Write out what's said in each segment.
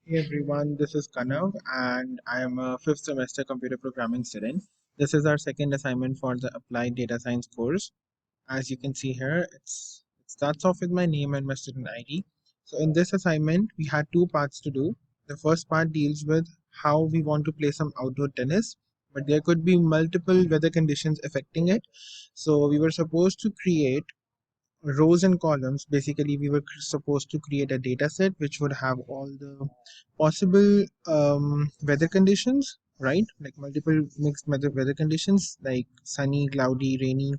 Hey everyone, this is Kanav and I am a fifth semester computer programming student. This is our second assignment for the Applied Data Science course. As you can see here, it starts off with my name and my student ID. So in this assignment, we had two parts to do. The first part deals with how we want to play some outdoor tennis, but there could be multiple weather conditions affecting it. So we were supposed to create rows and columns. Basically, we were supposed to create a data set which would have all the possible weather conditions, right? Like multiple mixed weather conditions like sunny, cloudy, rainy,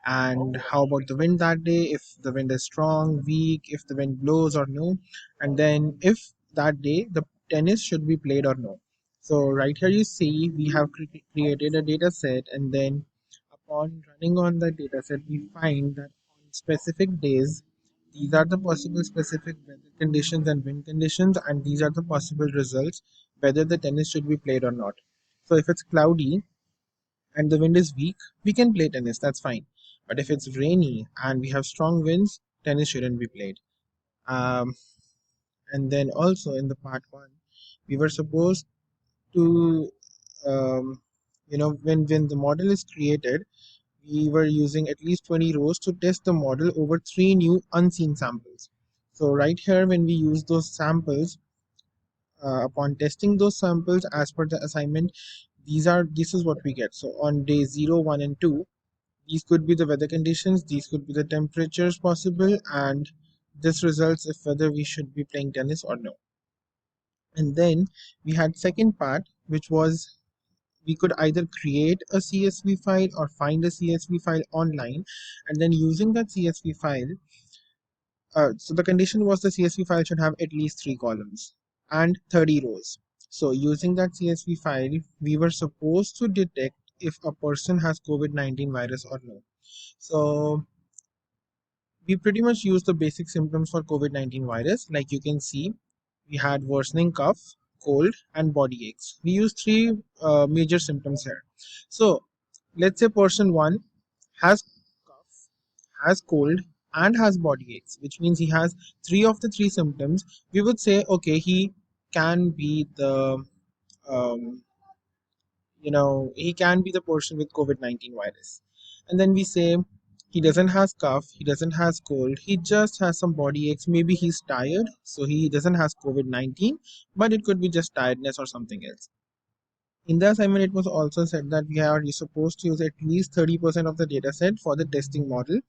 and how about the wind that day, if the wind is strong, weak, if the wind blows or no, and then if that day the tennis should be played or no. So right here you see we have created a data set, and then upon running on the data set, we find that on specific days, these are the possible specific weather conditions and wind conditions, and these are the possible results whether the tennis should be played or not. So if it's cloudy and the wind is weak, we can play tennis, that's fine. But if it's rainy and we have strong winds, tennis shouldn't be played. Um, and then also in the part one, we were supposed to, um, when the model is created, we were using at least 20 rows to test the model over three new unseen samples. So right here, when we use those samples, upon testing those samples as per the assignment, this is what we get. So on day 0, 1, and 2, these could be the weather conditions, these could be the temperatures possible, and this results if whether we should be playing tennis or no. And then we had second part, which was we could either create a CSV file or find a CSV file online, and then using that CSV file, so the condition was the CSV file should have at least 3 columns and 30 rows. So using that CSV file, we were supposed to detect if a person has COVID-19 virus or no. So we pretty much used the basic symptoms for COVID-19 virus. Like you can see, we had worsening cough, cold, and body aches. We used three major symptoms here. So let's say person one has cough, has cold, and has body aches, which means he has three of the three symptoms. We would say, okay, he can be the um, he can be the person with COVID-19 virus. And then we say he doesn't has cough, he doesn't has cold, he just has some body aches. Maybe he's tired, so he doesn't has COVID-19, but it could be just tiredness or something else. In the assignment, it was also said that we are supposed to use at least 30% of the data set for the testing model.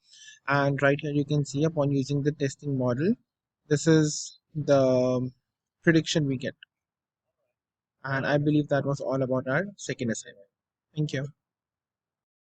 And right here, you can see upon using the testing model, this is the prediction we get. And I believe that was all about our second assignment. Thank you.